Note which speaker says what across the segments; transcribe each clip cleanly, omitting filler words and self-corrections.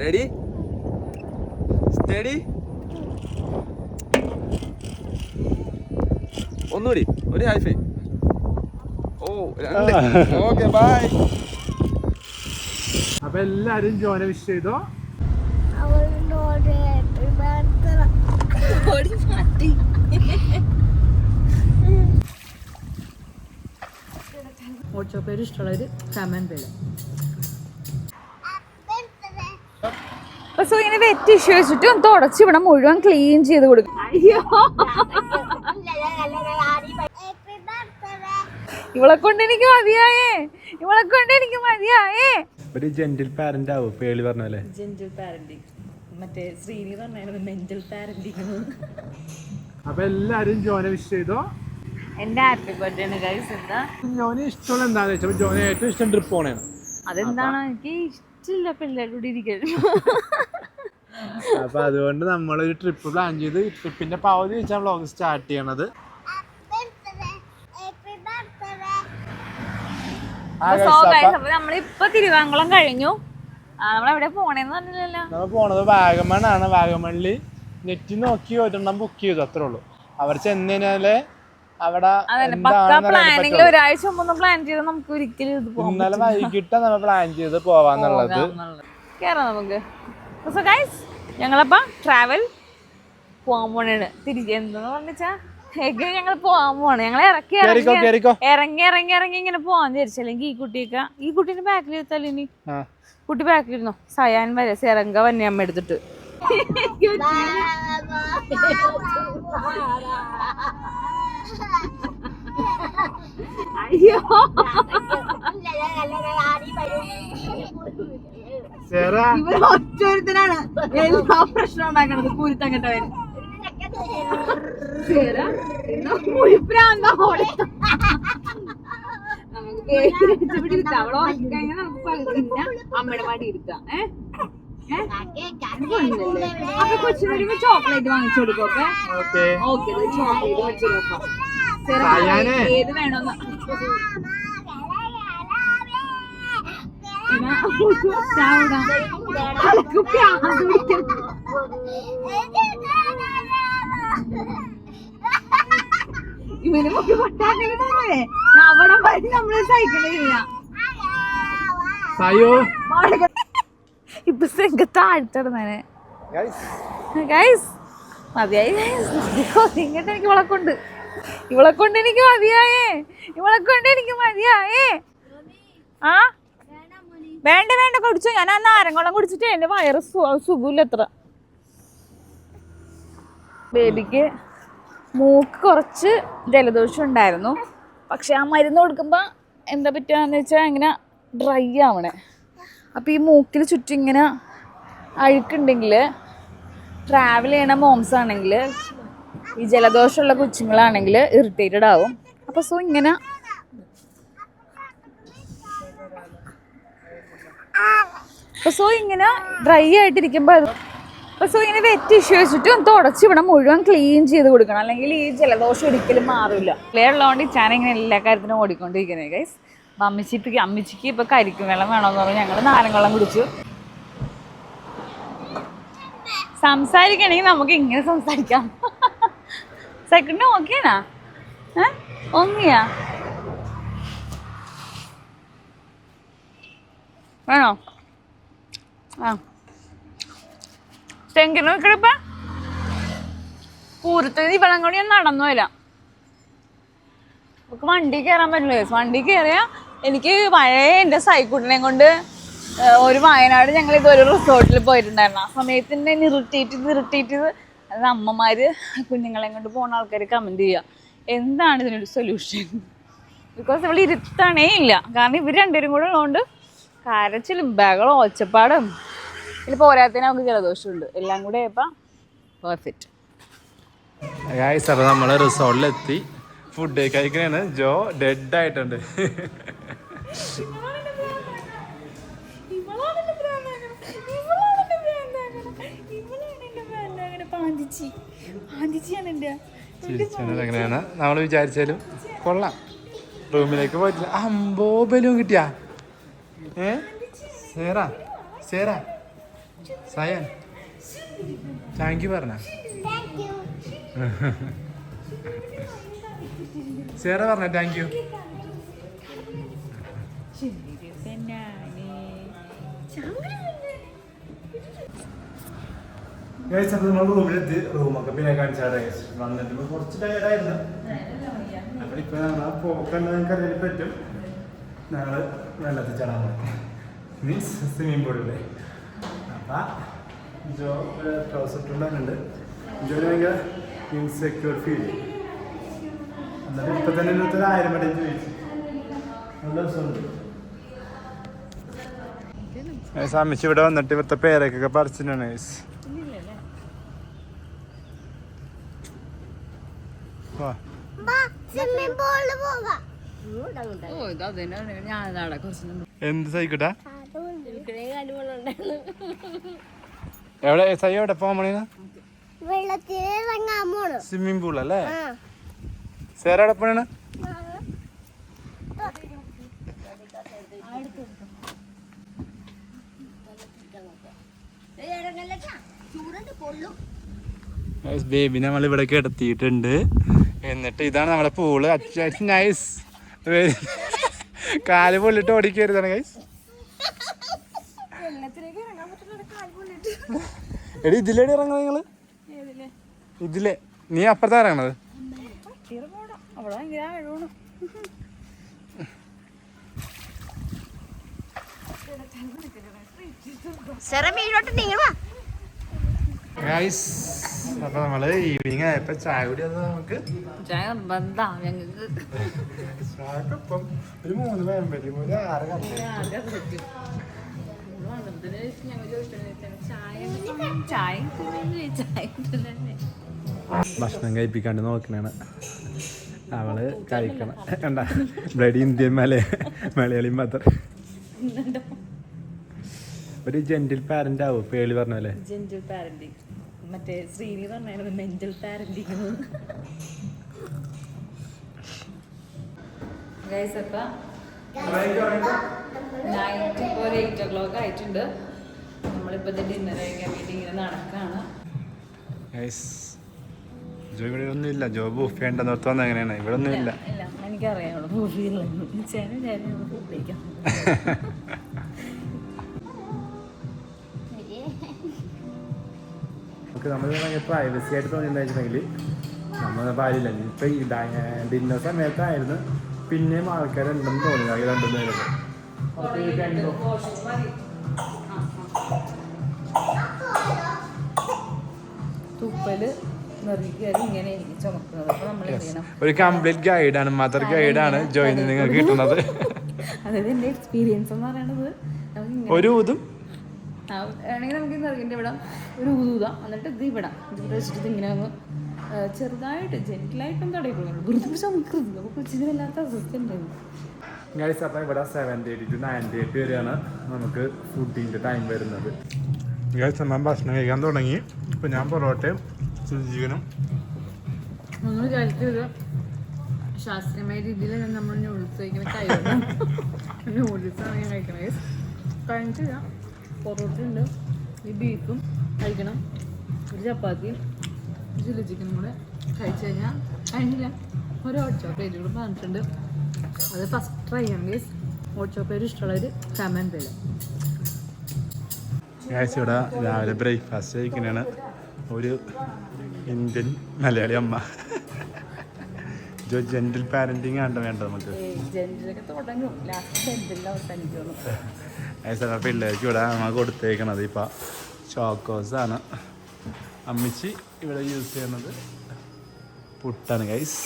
Speaker 1: Ready steady. ഒന്നുകൂടി ഒരു hi-fi. ഓ okay bye.
Speaker 2: അപ്പൊ എല്ലാരും ജോനെ വിഷ് ചെയ്തോ.
Speaker 3: ഓട്ടോ പേര് ഇഷ്ടമുള്ളവര് കമന്റ് പേര്.
Speaker 4: സോ ഇങ്ങനെ വെറ്റ് ഇഷ്യൂ വെച്ചിട്ട് ഒന്ന് തുടച്ച് ഇവിടെ മുഴുവൻ ക്ലീൻ ചെയ്ത് കൊടുക്കും. അയ്യോ ഇവളെ കൊണ്ട് എനിക്ക് മതിയായേ, ഇവളെ കൊണ്ട് എനിക്ക് മതിയായേ.
Speaker 2: ഒരു ജെന്റിൽ പാരന്റ് ആവും പേളി പറഞ്ഞല്ലേ.
Speaker 3: ജെന്റിൽ പാരന്റിങ്, മറ്റേ ശ്രീനി പറഞ്ഞായിരുന്നു മെന്റൽ പാരന്റിങ്.
Speaker 2: അപ്പൊ എല്ലാരും ജോനെ വിഷ് ചെയ്തോ.
Speaker 4: എന്റെ ഹാപ്പി ബർത്ത്ഡേ ആണ് ഗൈസ്. എന്താ
Speaker 2: ജോനെ ഇഷ്ടമുള്ള എന്താന്ന് വെച്ചാൽ ജോനെ ഏറ്റവും ഇഷ്ടം ട്രിപ്പ് പോണേണ്.
Speaker 4: അതെന്താണ്? എനിക്ക് ഇഷ്ടമില്ല പിള്ളേരോട് ഇരിക്കാൻ.
Speaker 2: അപ്പൊ അതുകൊണ്ട് നമ്മളൊരു ട്രിപ്പ് പ്ലാൻ ചെയ്ത് ട്രിപ്പിന്റെ പകുതി വെച്ചാൽ വ്ളോഗ് സ്റ്റാർട്ട് ചെയ്യണത്.
Speaker 4: നമ്മളിപ്പൊ തിരുവാങ്കുളം കഴിഞ്ഞു. നമ്മളെവിടെ പോണേന്ന് പറഞ്ഞില്ലല്ലോ.
Speaker 2: നമ്മൾ പോണത് വാഗമണ്ണാണ്. വാഗമണ്ണില് നെറ്റ് നോക്കി ഒരെണ്ണം ബുക്ക് ചെയ്തു, അത്രേ ഉള്ളൂ. അവർ ചെന്നതിനാല് അവിടെ
Speaker 4: ഒരാഴ്ച മുമ്പ് പ്ലാൻ ചെയ്ത് നമുക്ക് ഒരിക്കലും
Speaker 2: ഇന്നലെ വൈകിട്ട് നമ്മൾ പ്ലാൻ ചെയ്ത് പോവാന്നുള്ളത്.
Speaker 4: കേറാം നമുക്ക്. സോ ഗൈസ് ഞങ്ങളപ്പ ട്രാവൽ പോവാൻ പോണാണ്. തിരിച്ച് എന്താന്ന് പറഞ്ഞാ ഞങ്ങൾ പോവാൻ പോവാണ്. ഞങ്ങൾ ഇറങ്ങി ഇങ്ങനെ പോവാൻ വിചാരിച്ചു. അല്ലെങ്കിൽ ഈ കുട്ടീന്റെ ബാക്കിൽ ഇരുത്താലും ഇനി കുട്ടി ബാക്കിലിരുന്നോ. സയാൻ വരെ സെറങ്ക വന്യമ്മ എടുത്തിട്ട് അയ്യോ ഒറ്റൊരുത്തനാണ് എല്ലാ പ്രശ്നം ഉണ്ടാക്കണത്. കുരുത്തങ്ങട്ടവൻ അമ്മയുടെ മടി ഇരുത്താം. അപ്പൊ കൊച്ചിനൊരു ചോക്ലേറ്റ് വാങ്ങിച്ചു കൊടുക്കും. ഓക്കെ ചോക്ലേറ്റ് മേടിച്ചു കൊടുക്കാം. ഏത് വേണോന്ന് ഇവന് പൊട്ടാക്കേ അവിടെ വരി നമ്മള് സൈക്കിളില്ല. ഇപ്പൊ താഴ്ത്തിടുന്നേ ഗൈസ്. മതിയായി ഇങ്ങോട്ട്. എനിക്ക് ഇവളെ കൊണ്ട് എനിക്ക് മതിയായേ. ആ വേണ്ട കുടിച്ചോ. ഞാൻ ആ നാരങ്ങോളം കുടിച്ചിട്ട് എന്റെ വയറ് സുഖമില്ല അത്ര. ബേബിക്ക് മൂക്ക് കുറച്ച് ജലദോഷം ഉണ്ടായിരുന്നു. പക്ഷെ ആ മരുന്ന് കൊടുക്കുമ്പോ എന്താ പറ്റുകയെന്ന് വെച്ചാൽ ഇങ്ങനെ ഡ്രൈ ആവണേ. അപ്പം ഈ മൂക്കിൽ ചുറ്റും ഇങ്ങനെ അഴുക്കുണ്ടെങ്കിൽ, ട്രാവൽ ചെയ്യണ മോംസ് ആണെങ്കിൽ, ഈ ജലദോഷമുള്ള കൊച്ചുങ്ങളാണെങ്കിൽ ഇറിറ്റേറ്റഡ് ആവും. അപ്പോൾ സോ ഇങ്ങനെ ഡ്രൈ ആയിട്ടിരിക്കുമ്പോൾ ഇങ്ങനെ വെറ്റ് ഇഷ്യൂ വെച്ചിട്ട് ഒന്ന് തുടച്ച് ഇവിടെ മുഴുവൻ ക്ലീൻ ചെയ്ത് കൊടുക്കണം. അല്ലെങ്കിൽ ഈ ജലദോഷം ഒരിക്കലും മാറില്ല. ഉള്ളതുകൊണ്ട് ഞാൻ ഇങ്ങനെ എല്ലാ കാര്യത്തിനും ഓടിക്കൊണ്ടിരിക്കുന്നത് ഗൈസ്. അപ്പം അമ്മച്ചിക്ക് ഇപ്പം കരിക്കും വെള്ളം വേണമെന്ന് പറഞ്ഞു ഞങ്ങൾ നാരങ്ങ കുടിച്ചു. സംസാരിക്കണമെങ്കിൽ നമുക്ക് ഇങ്ങനെ സംസാരിക്കാം. സെക്കൻഡ് ഓക്കെയാണോ? ഒന്നിയാ വേണോ? ആ തെങ്കിന് വെക്കണിപ്പ പൂരത്തിന് ഇവളം കൂടി ഞാൻ നടന്നു വരാം. നമുക്ക് വണ്ടി കയറാൻ പറ്റില്ല. വണ്ടി കയറിയാ എനിക്ക് പഴയ എൻ്റെ സൈക്കിളിനെയും കൊണ്ട് ഒരു വയനാട് ഞങ്ങൾ ഇതൊരു റിസോർട്ടിൽ പോയിട്ടുണ്ടായിരുന്നു. ആ സമയത്ത് തന്നെ ഇറിറ്റേറ്റ് അത് അമ്മമാര് കുഞ്ഞുങ്ങളെയും കൊണ്ട് പോകുന്ന ആൾക്കാർ കമന്റ് ചെയ്യുക എന്താണ് ഇതിനൊരു സൊല്യൂഷൻ. ബിക്കോസ് ഇവിടെ ഇരുത്തണേ ഇല്ല. കാരണം ഇവർ രണ്ടുപേരും കൂടെ ഉള്ളതുകൊണ്ട് കരച്ചിലും ബഹളവും ഒച്ചപ്പാടും ഇതിൽ പോരാത്തതിന് നമുക്ക് ജലദോഷമുണ്ട്. എല്ലാം കൂടെ ആയപ്പോൾ പെർഫെക്റ്റ്.
Speaker 2: അപ്പോൾ നമ്മൾ റിസോർട്ടിലെത്തി. ഫുഡ് കഴിക്കണേണ്. ജോ ഡെഡ് ആയിട്ടുണ്ട്. എങ്ങനെയാണ് നമ്മൾ വിചാരിച്ചാലും കൊള്ളാം. റൂമിലേക്ക് പോയിട്ടില്ല. അമ്പോ ബലൂൺ കിട്ടിയാ? സയൻ താങ്ക് യു പറഞ്ഞ സേറ പറഞ്ഞ താങ്ക് യു. നമ്മൾ റൂമിലെത്തി. റൂമൊക്കെ പിന്നെ കാണിച്ചാൽ വന്നിട്ട് കുറച്ച് ടയർഡായിരുന്നു. അപ്പോൾ ഇപ്പം ഞങ്ങൾ പോക്കണ്ട നിങ്ങൾക്ക് അറിയാൻ പറ്റും. ഞങ്ങൾ വെള്ളത്തിൽ ചാടാൻ പോകും, മീൻസ് സ്വിമ്മിങ് പൂളില്ലേ. അപ്പം ജോ ട്രൗസർ ഇട്ടുണ്ടാകുന്നുണ്ട്. ജോലി ഭയങ്കര ഇൻസെക്യൂർ ഫീൽ ചെയ്യും. എന്നിട്ട് ഇപ്പം തന്നെ ഇന്നത്തെ 1000 മടങ്ങ് ചോദിച്ചു. നല്ല രസമുണ്ട്. അമ്മച്ചി ഇവിടെ വന്നിട്ട് ഇവിടുത്തെ പേരൊക്കെ പറിച്ചിട്ടാണ്. എന്ത് സൈക്കോട്ടാ എവിടെ സൈ എവിടെ പോകണ സ്വിമ്മിംഗ് പൂൾ അല്ലേ? സേറ എവിടെ പോണ? ബേബി നമ്മൾ ഇവിടെ കിടത്തിയിട്ടുണ്ട്. എന്നിട്ട് ഇതാണ് നമ്മുടെ പൂള്. അത്യാവശ്യം നൈസ്. കാല് പൊള്ളിട്ട് ഓടിക്കരുതാണ് ഗൈസ്. എടി ഇതിലേടി ഇറങ്ങണത് നിങ്ങള്? ഇതിലെ നീ അപ്പുറത്താ ഇറങ്ങണത്? അപ്പൊ നമ്മള് ഈവനിങ് ആയപ്പോ ചായ കൂടി നമുക്ക് ചായക്കൊപ്പം ഒരു 3 വേമ്പലും ഒരു 6 കപ്പ. ഭക്ഷണം കഴിപ്പിക്കാണ്ട് നോക്കണാണ് അവള്. കഴിക്കണം കണ്ട ബ്ലഡി ഇന്ത്യൻ മലയാളി മദർ. ഒരു ജെന്റിൽ പാരന്റ് ആവും പേളി പറഞ്ഞ പോലെ.
Speaker 3: Gentle parenting. മറ്റേ ശ്രീനി പറഞ്ഞായിരുന്നു മെന്റൽ പാരന്റിങ്. ഗൈസ് അപ്പം നൈറ്റ് ഇപ്പോൾ ഒരു 8 o'clock ആയിട്ടുണ്ട്. നമ്മളിപ്പോൾ ഡിന്നർ കഴിക്കാൻ വേണ്ടി ഇങ്ങനെ നടക്കാണ്.
Speaker 2: ജോ ഇവിടെ ഒന്നും ഇല്ല. ജോ ബൂഫ് ഉണ്ടെന്ന് ഓർത്ത് വന്നത് എങ്ങനെയാണ്? ഇവിടെ ഒന്നും ഇല്ല.
Speaker 3: ഇല്ല എനിക്കറിയാം ബൂഫില്ല. ഫുഡ് കഴിക്കാം.
Speaker 2: നമ്മൾ പ്രൈവസി ആയിട്ട് തോന്നിയിട്ടുണ്ടെങ്കിൽ നമ്മൾ പാലില്ല. ഇപ്പം ഈ ഡിന്നർ സമയത്തായിരുന്നു പിന്നെയും ആൾക്കാരുണ്ടെന്ന് തോന്നി. അത് 2 നേരം
Speaker 3: തുപ്പല് ഇങ്ങനെ ചുമക്കുന്നത്. അപ്പൊ നമ്മൾ എന്ത് ചെയ്യണം?
Speaker 2: ഒരു കംപ്ലീറ്റ് ഗൈഡാണ്, മദർ ഗൈഡാണ് ജോയിൻ നിങ്ങൾക്ക് കിട്ടുന്നത്.
Speaker 3: അതായത് എൻ്റെ എക്സ്പീരിയൻസ് എന്ന് പറയണത്
Speaker 2: ഒരു ഊതും
Speaker 3: വേണമെങ്കിൽ നമുക്ക് നിറകിൻ്റെ ഇവിടെ ഒരു ഊതാം. എന്നിട്ട് ഇത് ഇവിടെ വെച്ചിട്ട് ഇങ്ങനെ ഒന്ന് ചെറുതായിട്ട് ജെന്റിലായിട്ടും തടയിക്കൊള്ളു. വെറുതെ ചുമക്കരുത്. അപ്പോൾ കൊച്ചിന് വല്ലാത്ത അവസ്ഥ ഉണ്ടായിരുന്നു.
Speaker 2: ഗൈസ് അപ്പം ഇവിടെ 7:30 to 9:30 വരെയാണ് നമുക്ക് ഫുഡിൻ്റെ ടൈം വരുന്നത്. ഗൈസ് അമ്മ ഭക്ഷണം കഴിക്കാൻ തുടങ്ങി. ഇപ്പം ഞാൻ പൊറോട്ടയും ചിക്കനും.
Speaker 3: നമ്മൾ കഴിച്ചത് ശാസ്ത്രീയമായ രീതിയിൽ നമ്മൾ നൂഡിൽസ് കഴിക്കുന്ന കഴിക്കണം. നൂഡിൽസാണ് ഞാൻ കഴിക്കണത്. കഴിച്ചില്ല. പൊറോട്ട ഉണ്ട്, ഈ ബീഫും കഴിക്കണം, ഒരു ചപ്പാത്തിയും ചില്ലി ചിക്കനും കൂടെ കഴിച്ച് കഴിഞ്ഞാൽ കഴിഞ്ഞില്ല. ഒരു ഹോട്ട് ചോക്ലേറ്റ് കൂടെ പറഞ്ഞിട്ടുണ്ട്. അത് ഫസ്റ്റ് ട്രൈ ചെയ്യാം ഗൈസ്. ഹോട്ട് ചോക്ലേറ്റ് ഇഷ്ടമുള്ളവർ കമൻറ്റ് ചെയ്യാം.
Speaker 2: ഗൈസ് ഇവിടെ രാവിലെ ബ്രേക്ക്ഫാസ്റ്റ് കഴിക്കുന്നതാണ് ഒരു ഇന്ത്യൻ മലയാളി അമ്മ. ജെന്റിൽ പാരന്റിങ് ആണ് വേണ്ടത് നമുക്ക്. പിള്ളേർക്ക് ഇവിടെ അമ്മ കൊടുത്തേക്കണത് ഇപ്പം ചോക്കോസാണ്. അമ്മച്ചി ഇവിടെ യൂസ് ചെയ്യുന്നത് പുട്ടാണ് ഗൈസ്.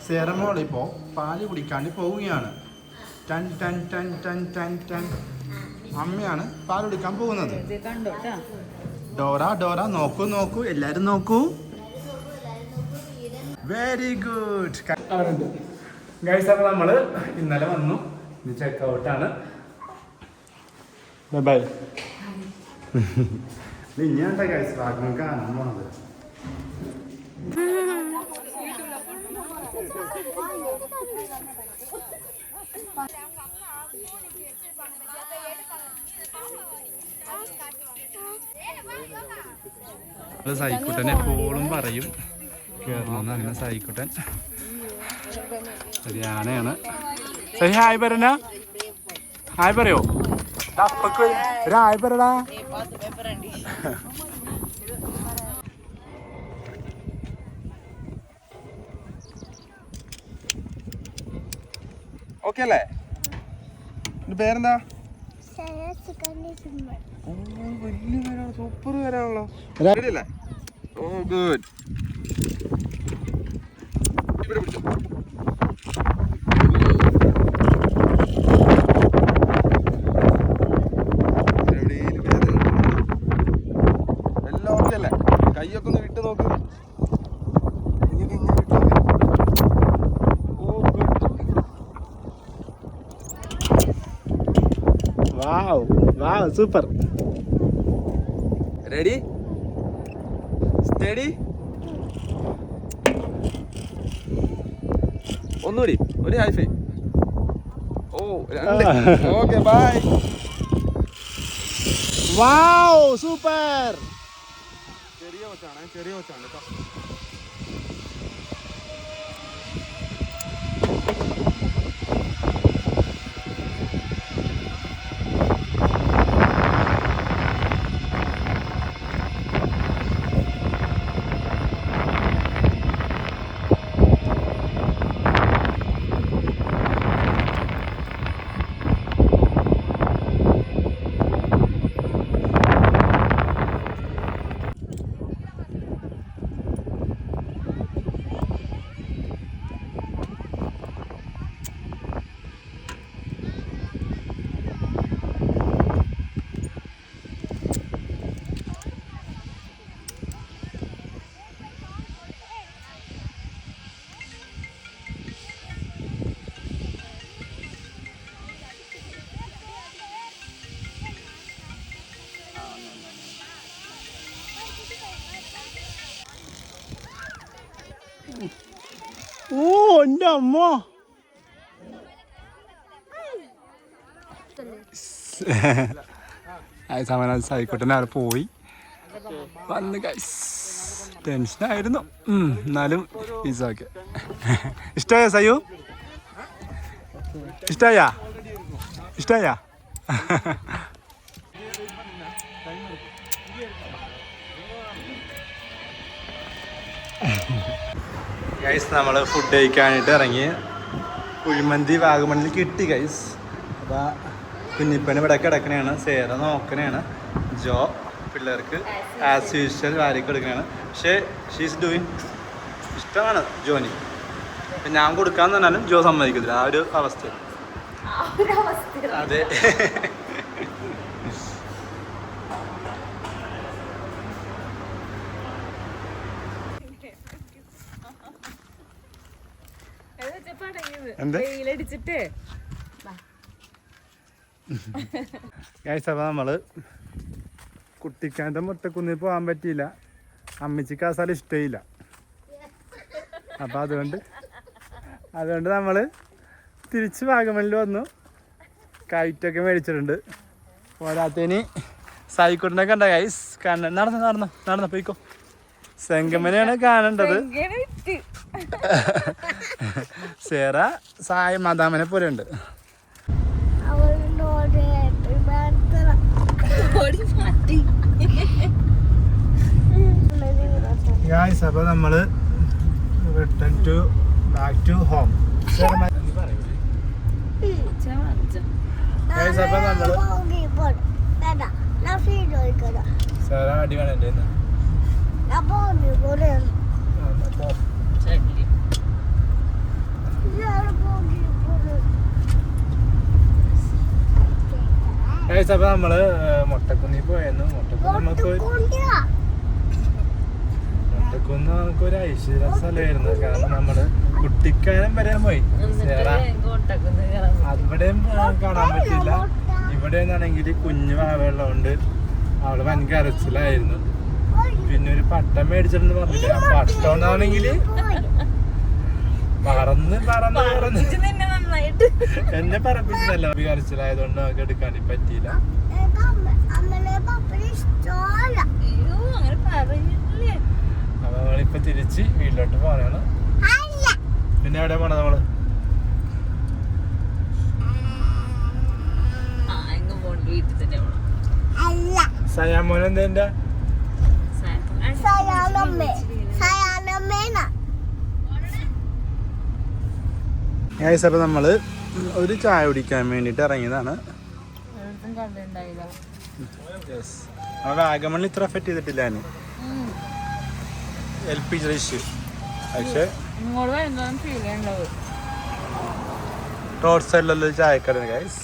Speaker 2: സേറമോൾ ഇപ്പോൾ പാല് കുടിക്കാണ്ട് പോവുകയാണ്. ടൻ ടൻ ടൻ ടൻ ടൻ ടൻ. അമ്മയാണ് പാൽ കുടിക്കാൻ പോകുന്നത്. ഡോറ ഡോറ നോക്കൂ നോക്കൂ എല്ലാരും നോക്കൂ. Very good guys. അപ്പോൾ നമ്മൾ ഇന്നലെ വന്നു. ഇനി ചെക്ക് ഔട്ടാണ്. ബൈ. ഇനിയാണ്ട ഗൈസ് ഭാഗം കാണാൻ പോണത്. സായിക്കുട്ടൻ എപ്പോഴും പറയും കേറണമെന്ന്. അങ്ങനെ സായിക്കുട്ടൻ ഒരു ആനയാണ്. സഹി ഹായ് പറന, ഹായ് പറയോ? ഒരു ഹായ് പറടാ.
Speaker 1: ഓക്കെ അല്ലേ? പേരെന്താ? വലിയ പേരാണ്, സൂപ്പർ പേരാണല്ലോ. റെഡിയല്ലേ? ഓ ഗുഡ്. ഇവിടെ പിടിച്ചോ. എവിടെയും വേദന എല്ലാം ഓക്കെ അല്ലേ? കൈയൊക്കെ ഒന്ന് വിട്ട് നോക്ക്. കൈയൊക്കെ ഇങ്ങനെ വിട്ട് നോക്ക്. ഓ ഗുഡ്.
Speaker 2: വാവ് വാവ് സൂപ്പർ.
Speaker 1: Ready steady. ഒന്നുകൂടി ഒരു ഹൈഫൈ. ഓ രണ്ട്. Okay bye.
Speaker 2: Wow super.
Speaker 1: ചെറിയ കൊച്ചാണ്, ചെറിയ കൊച്ചാണ് കേട്ടോ.
Speaker 2: ഓ എൻ്റെ അമ്മ. സമന സായിക്കോട്ടെ അവിടെ പോയി വന്ന് ഗൈസ്. ടെൻഷനായിരുന്നു, എന്നാലും ഈസോക്കെ. ഇഷ്ടമായ സയ്യു? ഇഷ്ടമായ? ഇഷ്ടമായ? ഗൈസ് നമ്മൾ ഫുഡ് കഴിക്കാനായിട്ട് ഇറങ്ങി. കുഴിമന്തി വാഗമണ്ണിൽ കിട്ടി ഗൈസ്. അപ്പോൾ കുഞ്ഞിപ്പണി ഇവിടെ കിടക്കണയാണ്, സേറ നോക്കണയാണ്, ജോ പിള്ളേർക്ക് ആസ് യൂഷ്വൽ വാരിക്ക് എടുക്കണതാണ്. പക്ഷേ ഷീസ് ഡൂയിങ്. ഇഷ്ടമാണ് ജോനി. അപ്പം ഞാൻ കൊടുക്കാന്ന് പറഞ്ഞാലും ജോ സമ്മതിക്കത്തില്ല. ആ ഒരു അവസ്ഥ. അതെ. ഗൈസ് അപ്പോൾ നമ്മൾ കുട്ടിക്കാൻ്റെ മുട്ടക്കുന്നിൽ പോകാൻ പറ്റിയില്ല. അമ്മച്ചിക്ക് ആ സ്ഥലം ഇഷ്ടമില്ല. അപ്പോൾ അതുകൊണ്ട് നമ്മൾ തിരിച്ച് വാഗമണിൽ വന്നു. കൈറ്റൊക്കെ മേടിച്ചിട്ടുണ്ട്. പോരാത്തതിന് സായിക്കുട്ടനെ കണ്ട ഗൈസ്. നടന്നു പോയിക്കോ. സെങ്കമ്മനെയാണ് കാണേണ്ടത്. സേറ സായ മാതാമനെ പോലെ ഉണ്ട്. ഗൈസ് അപ്പോൾ നമ്മൾ return to back to home. Guys അപ്പോൾ നമ്മൾ സേറ അടി കാണണ്ടേ? അപ്പൊ നമ്മള് മുട്ടക്കുന്നി പോയിരുന്നു. മുട്ടക്കുന്ന് നമുക്കൊരു ഐശ്വര്യ സ്ഥലമായിരുന്നു. കാരണം നമ്മള് കുട്ടിക്കാനം വരെ പോയി. അവിടെയും കാണാൻ പറ്റില്ല. ഇവിടെ നിന്നാണെങ്കിൽ കുഞ്ഞു വാവയുള്ളതുകൊണ്ട് അവള് വൻ കരച്ചിലായിരുന്നു. പിന്നെ ഒരു പട്ടം മേടിച്ചിട്ടെന്ന് പറഞ്ഞില്ല. പട്ടം എന്നാണെങ്കിൽ പറന്ന്
Speaker 4: നന്നായിട്ട്
Speaker 2: എന്നെ പറപ്പിച്ചതല്ല കരച്ചിലായതുകൊണ്ട് നമുക്ക് എടുക്കാൻ പറ്റിയില്ല.
Speaker 4: അയ്യോ അങ്ങനെ പറഞ്ഞിട്ടില്ലേ.
Speaker 2: അപ്പൊ നമ്മളിപ്പൊ തിരിച്ച് വീട്ടിലോട്ട് പോകാനാണ്. പിന്നെ എവിടെ പോണ നമ്മള്?
Speaker 4: ആ എങ്ങ് പോണ്ട് വീട്ടിൽ തന്നെ പോണം.
Speaker 2: സയാമോൻ എന്താ? അപ്പൊ നമ്മള് ഒരു ചായ കുടിക്കാൻ വേണ്ടിട്ട് ഇറങ്ങിയതാണ്. വാഗമണ്ണിൽ ഇത്ര എഫക്ട് ചെയ്തിട്ടില്ല ഞാൻ. LPG ഇഷ്യൂ പക്ഷെ റോഡ് സൈഡിലുള്ള ചായക്കട ഗൈസ്.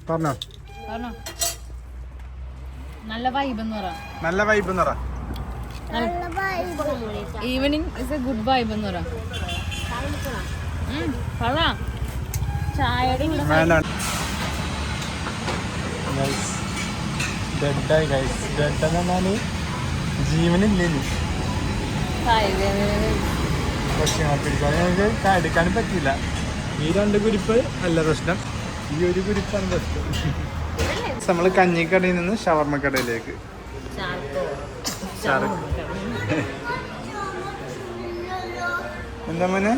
Speaker 2: പറഞ്ഞോ
Speaker 3: നല്ല വൈബ് എന്ന് പറയാം.
Speaker 2: നല്ല വൈബ് എന്ന് പറ.
Speaker 3: Evening is A good vibe എന്ന് പറയാം. ചായയുടെ
Speaker 2: ജീവനില്ലേ പക്ഷെ എടുക്കാനും പറ്റില്ല. ഈ 2 കുരിപ്പ് അല്ല പ്രശ്നം, ഈ ഒരു കുരിപ്പാണ് പ്രശ്നം. നമ്മള് കഞ്ഞിക്കടയിൽ നിന്ന് ഷവർമ്മ കടയിലേക്ക്. എന്താ മോനെ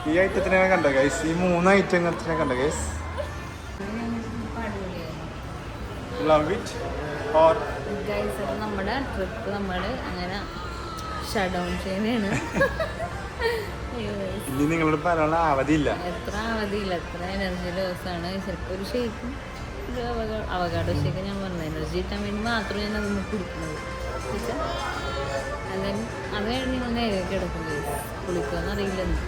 Speaker 2: ഈ ഐറ്റത്തിനെ കണ്ടോ ഗൈസ്? ഈ 3 ഐറ്റത്തിനെ കണ്ടോ ഗൈസ്? ലവ് ഇറ്റ് ഓർ
Speaker 3: നമ്മുടെ ട്രിപ്പ് നമ്മള് അങ്ങനെ ഷട്ട് ഡൗൺ ചെയ്യുന്നതാണ്.
Speaker 2: ഇനി നിങ്ങളോട് പറയാനുള്ള അവധിയില്ല.
Speaker 3: എത്ര അവധിയില്ല, എത്ര എനർജി ലോസാണ്. ചിലപ്പോൾ ഒരു ഷേക്കും ഒരു അവകാഡോ ഷേക്ക് ഞാൻ പറഞ്ഞത് എനർജി കിട്ടാൻ വേണ്ടി മാത്രമേ ഞാൻ അതൊന്ന് കുടിക്കുന്നത്. അല്ലെങ്കിൽ അത് കഴിഞ്ഞ് നിങ്ങൾ നേരെ കിടക്കുന്നത് കുളിക്കുമെന്ന് അറിയില്ലെന്ന്.